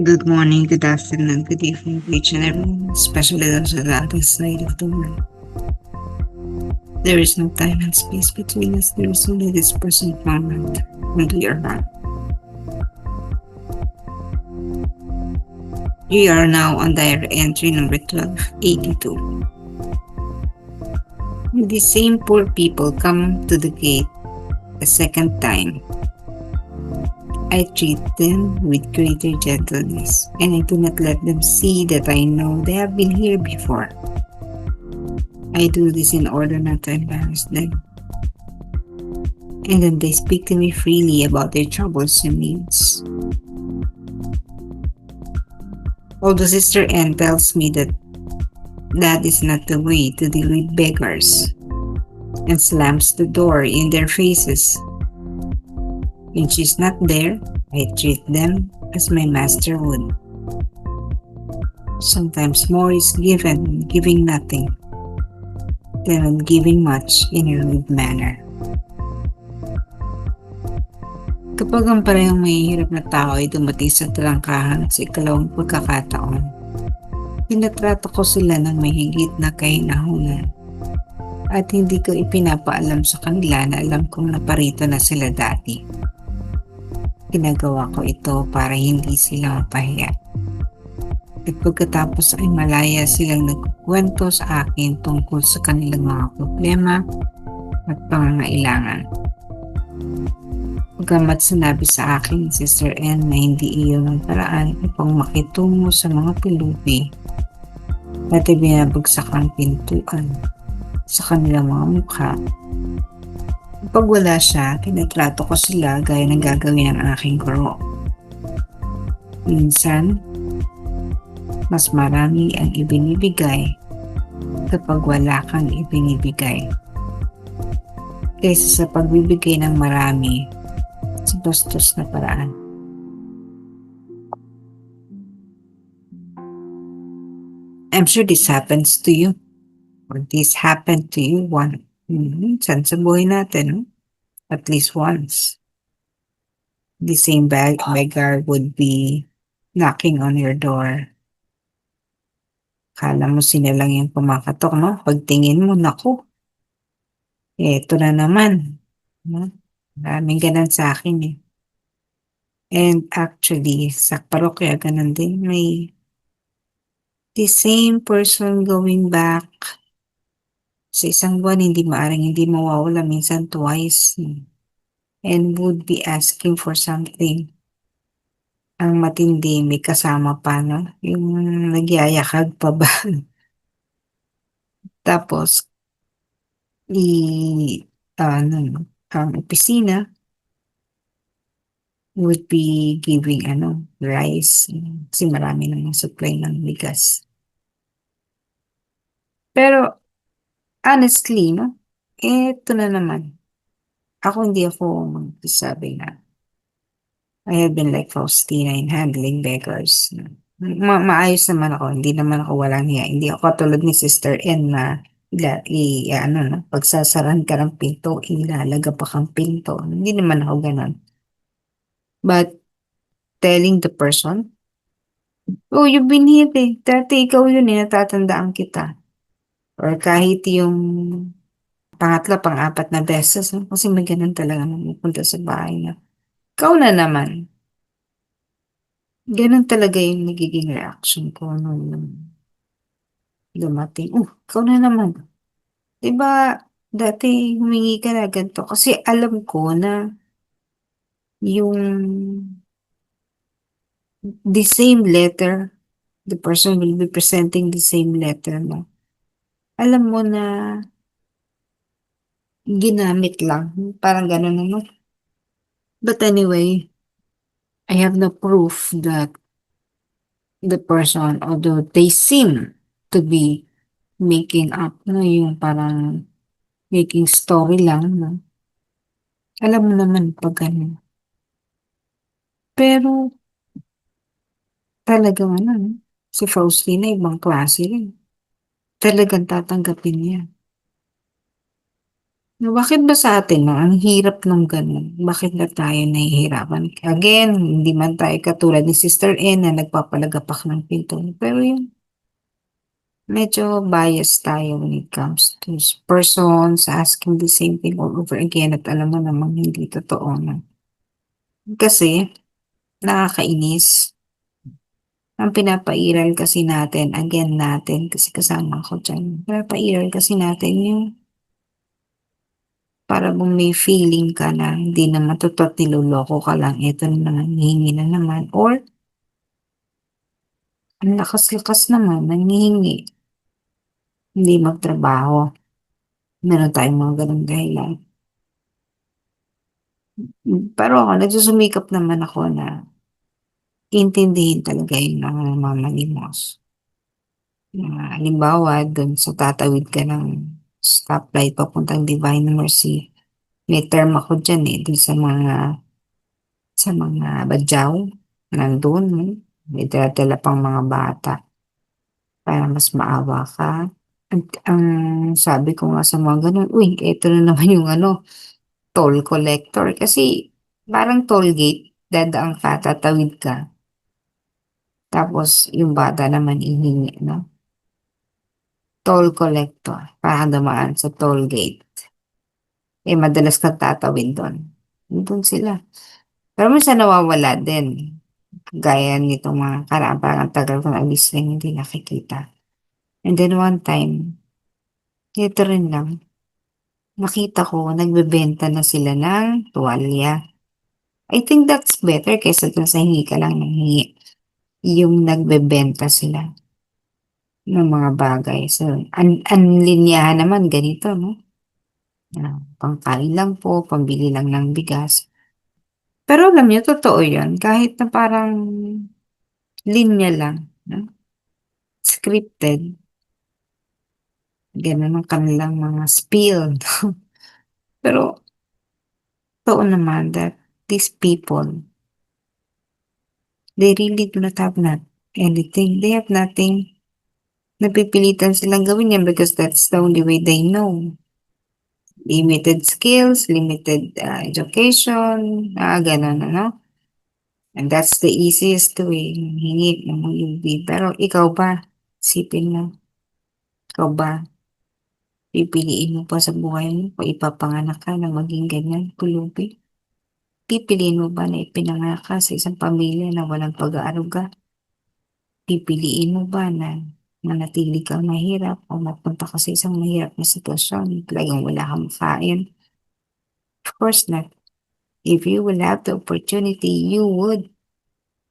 Good morning, good afternoon, good evening to each and everyone, especially those on the other side of the world. There is no time and space between us, there is only this present moment when we are not. We are now on diary entry number 1282. The same poor people come to the gate a second time. I treat them with greater gentleness, and I do not let them see that I know they have been here before. I do this in order not to embarrass them. And then they speak to me freely about their troubles and needs. Although Sister Anne tells me that that is not the way to deal with beggars and slams the door in their faces. When she's not there, I treat them as my master would. Sometimes more is given when giving nothing than when giving much in a rude manner. Kapag ang parehong mahihirap na tao ay dumating sa talangkahan sa ikalawang pagkakataon, pinatrato ko sila ng may higit na kahinahunan at hindi ko ipinapaalam sa kanila na alam kong naparito na sila dati. Ginagawa ko ito para hindi sila mapahiya. At pagkatapos ay malaya silang nagkukwento sa akin tungkol sa kanilang mga problema at pangangailangan. Pagamat sinabi sa akin ni Sister Anne na hindi iyon ang paraan upang makitungo sa mga pilubi at ibinabagsak ang pintuan sa kanilang mga mukha. Kapag wala siya, tinatrato ko sila gaya ng gagawin ng aking guro. Minsan, mas marami ang ibinibigay kapag wala kang ibinibigay kaysa sa pagbibigay ng marami sa bastos na paraan. I'm sure this happens to you or this happened to you minsan sa buhay natin, no? At least once. The same beggar would be knocking on your door. Kala mo sila lang yung pumakatok, no? Pagtingin mo, naku, eto na naman. No? Maraming ganun sa akin eh. And actually, sa parokya, ganun din. May the same person going back sa isang buwan, hindi mawawala, minsan twice. And would be asking for something. Ang matindi, may kasama pa, no? Yung nagyayakag pa ba? Tapos, ang opisina would be giving rice kasi marami namang supply ng bigas. Pero honestly, no, eto na naman. Hindi ako magsasabi na I have been like Faustina in handling beggars. Maayos naman ako, hindi naman ako walang hiya. Hindi ako katulad ni Sister N na pagsasaran ka ng pinto, ilalaga pa kang pinto. Hindi naman ako ganon. But telling the person, oh, you've been here eh. Dati ikaw yun eh, natatandaan kita. Or kahit yung pangatlo, pang-apat na beses. No? Kasi may ganun talaga pumunta sa bahay na. Ikaw na naman. Ganun talaga yung nagiging reaction ko nung dumating. Ikaw na naman. Diba, dati humingi ka na ganito. Kasi alam ko na yung the same letter, the person will be presenting the same letter mo. Alam mo na ginamit lang. Parang gano'n ano. But anyway, I have no proof that the person, although they seem to be making up, no, yung parang making story lang, no. Alam mo naman pag gano'n. Pero, talagang no, si Faustina ibang klase rin. Talagang tatanggapin niya. Bakit ba sa atin 'no, ang hirap nung gano'n, bakit ba tayo nahihirapan? Again, hindi man tayo katulad ni Sister N na nagpapalagapak ng pinto, pero yung medyo bias tayo when it comes to persons asking the same thing all over again at alam mo namang hindi totoo na. Kasi nakakainis, ang pinapairal kasi natin, again natin kasi kasama ako diyan, pinapairal kasi natin yung para bang may feeling ka na hindi naman totoo at niloloko ka lang, eto na naman, hihingi na naman or ang lakas-lakas naman nanghihingi, hindi magtrabaho. Meron tayong mga gano'ng dahilan. Pero ako nagsusumikap naman ako na intindihin talaga yung namamalimos. Halimbawa dun sa tatawid ka ng stoplight papuntang Divine Mercy, may term ako diyan, eh, dun sa mga badyaw nandun 'no, may dala-dala pang mga bata para mas maawa ka. Ang sabi ko nga sa mga gano'n, "Uy, eto na naman yung ano, toll collector." Kasi parang toll gate, dadaan ka, tatawid ka, tapos yung bata naman hihingi 'no, toll collector para dumaan sa toll gate. Eh, madalas kang tatawid dun, nandun sila. Pero minsan nawawala din, gaya nitong mga nakaraan parang ang tagal ko naalis rin hindi nakikita. And then one time, ito rin lang, nakita ko nagbebenta na sila ng tuwalya. I think that's better kaysa dun sa hingi ka lang ng hingi, yung nagbebenta sila ng mga bagay. So, ang linyahan naman ganito 'no, pangkain lang po, pambili lang ng bigas. Pero alam niyo totoo yun kahit na parang linya lang 'no, scripted, gano'n ang kanilang mga spiel. Pero totoo naman that these people, they really do not have anything. They have nothing. Napipilitan silang gawin yan because that's the only way they know. Limited skills, limited education, gano'n ano. And that's the easiest way, hingi ng UB. Pero ikaw ba, isipin mo, ikaw ba, pipiliin mo pa sa buhay mo kung ipapanganak ka na maging ganyan, pulubi? Pipiliin mo ba na ipinanganak ka sa isang pamilya na walang pag-aaruga? Pipiliin mo ba na manatili kang mahirap o mapunta ka sa isang mahirap na sitwasyon, talagang wala kang makain? Of course not. If you will have the opportunity, you would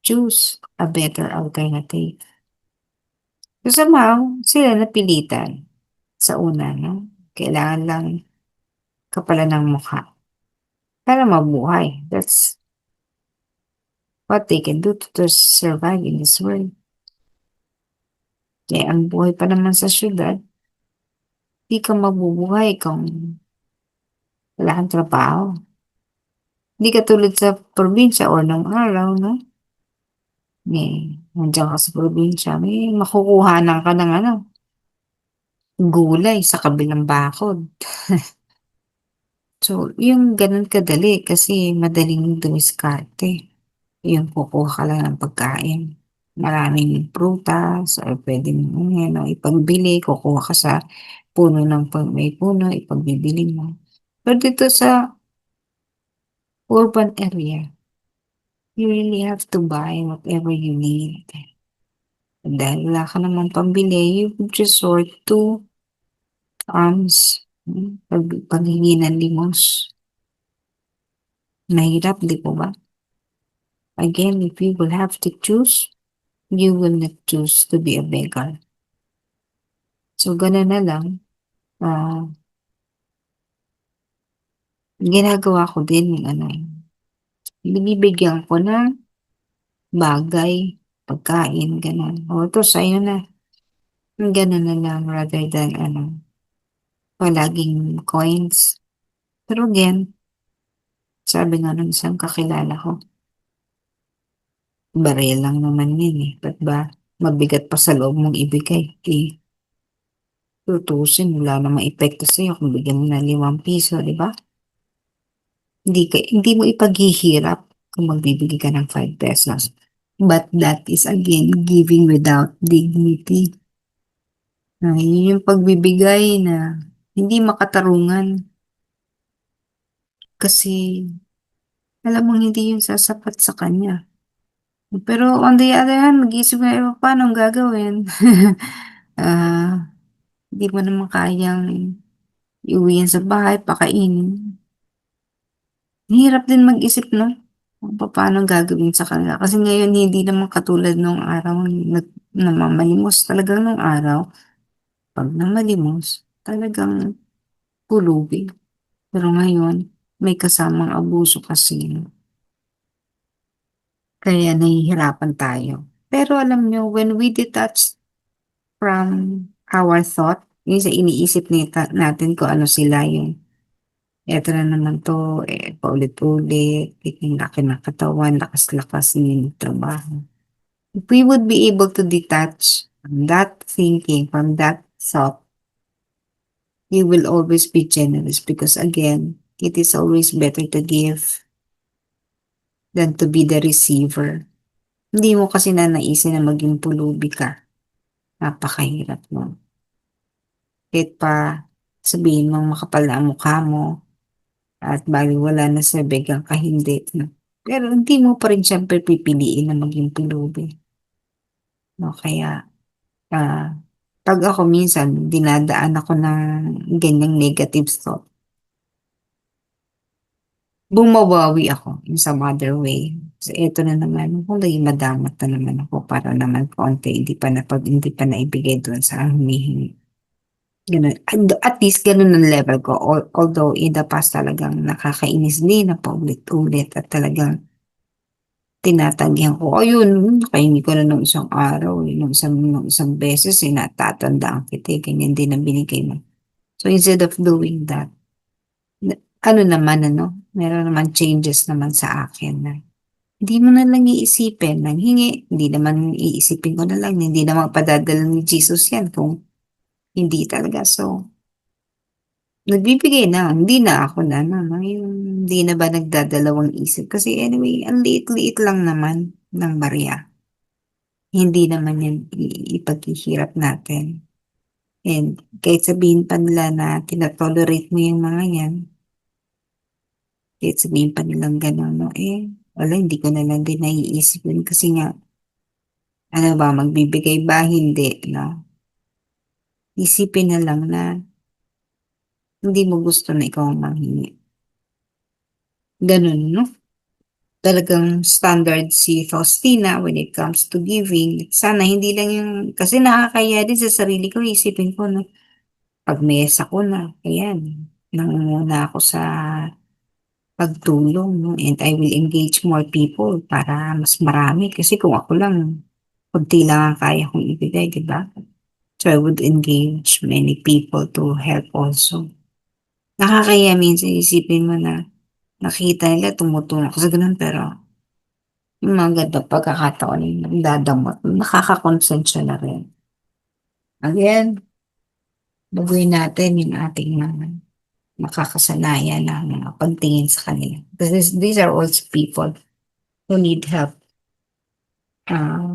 choose a better alternative. So somehow, sila napilitan sa una, no? Kailangan lang kapalan ng mukha para mabuhay. That's what they can do to survive in this world. Eh, ang buhay pa naman sa siyudad, di ka mabubuhay kung wala kang trabaho. Di katulad sa probinsya or ng araw, no? Eh, nandiyan ka sa probinsya, may makukuhanan ka ng ano, gulay sa kabilang bakod. So, yung gano'n kadali kasi madaling dumiskarte. Yung kukuha ka lang ng pagkain. Maraming prutas or puwedeng ano, ipagbili, kukuha ka sa puno ng may puno, ipagbibili mo. Pero dito sa urban area, you really have to buy whatever you need. Dahil wala ka naman pambili, you would resort to alms, paghingi ng limos. Mahirap, 'di po ba? Again, if you will have to choose, you will not choose to be a beggar. So, gano'n na lang, ah, ginagawa ko din yung ano, binibigyan ko ng bagay, pagkain, gano'n. "O, ito sa'yo na." Gano'n na lang rather than ano, palaging coins. Pero again, sabi nga nung isang kakilala ko, barya lang naman 'yan, eh, ba't ba mabigat pa sa loob mong ibigay, eh, tutusin wala namang epekto sa'yo kung bigyan mo ng ₱5, 'di ba? Hindi mo ipaghihirap kung magbibigay ka ng ₱5. But that is again giving without dignity. Yun yung pagbibigay na hindi makatarungan kasi alam mong hindi yun sasapat sa kanya. Pero on the other hand, mag-iisip ka, "Eh, paanong gagawin?" Ah, hindi mo naman kayang iuwi yan sa bahay, pakainin. Ang hirap din mag-isip 'no, kung papaanong gagawin sa kanila. Kasi ngayon hindi naman katulad nung araw namamalimos. Talagang nung araw 'pag namalimos talagang pulubi. Pero ngayon may kasamang abuso kasi, kaya nahihirapan tayo. Pero alam niyo when we detach from our thought, yung sa iniisip natin kung ano sila yung, "Eto na naman 'to, paulit-ulit, ang laki ng katawan, lakas-lakas yung trabaho." If we would be able to detach from that thinking, from that thought, you will always be generous because again, it is always better to give than to be the receiver. Hindi mo kasi nanaisin na maging pulubi ka, napakahirap nun. Kahit pa sabihin mong makapal na ang mukha mo at balewala na sa biglang ka hindi 'no, pero hindi mo pa rin siyempre pipiliin na maging pulubi 'no. Kaya, ah, 'pag ako minsan dinadaan ako ng ganyang negative thought, bumabawi ako in some other way. So eto na naman, kulay madamat na naman ako para naman konti hindi pa naibigay dun sa humihingi. Gano'n. At least gano'n ang level ko although in the past talagang nakakainis din na paulit-ulit at talagang tinatanggihan ko, ayun nakahingi ka na nung isang araw, nung isang beses, natatandaan kita, ganyan din ang binigay mo. So instead of doing that, na ano naman ano, meron naman changes naman sa akin na hindi mo na lang iisipin nanghingi, hindi naman iisipin ko na lang hindi naman padadala ni Jesus 'yan kung hindi talaga. So nagbibigay na, hindi na ako na ano 'no, yung hindi na ba nagdadalawang isip kasi anyway ang liit-liit lang naman ng barya. Hindi naman 'yan ipaghihirap natin and kahit sabihin pa nila na tina-tolerate mo yung mga 'yan, kahit sabihin pa nilang gano'n 'no, wala hindi ko na lang din naiisip yun kasi nga ano ba magbibigay ba, hindi 'no. Isipin na lang na hindi mo gusto na ikaw ang manghingi, gano'n 'no. Talagang standard si Faustina when it comes to giving. Sana hindi lang yung kasi nakakahiya din sa sarili ko isipin ko 'no, 'pag mesa ko na, ayan, nangunguna ako sa pagtulong 'no, and I will engage more people para mas marami kasi kung ako lang, konti lang ang kaya kong ibigay, 'di ba? So, I would engage many people to help also. Nakakahiya minsan isipin mo na nakita nila tumutulong ako sa gano'n pero yung mga ganitong pagkakataon yung nagdadamot, nakakakonsensya na rin. Again, baguhin natin yung ating mga nakakasanayan na mga pagtingin sa kanila. Because these are also people who need help.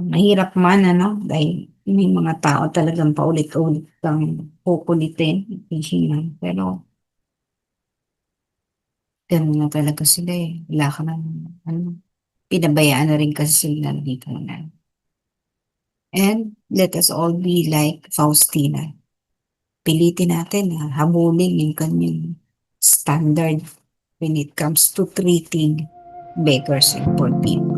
Mahirap man ano, dahil may mga tao talagang paulit-ulit kang kukulitin, hihingan. Pero gano'n na talaga sila, wala ka ng ano, pinabayaan na rin kasi sila dito na. And let us all be like Faustina. Pilitin natin na habulin yung kanyang standard when it comes to treating beggars and poor people.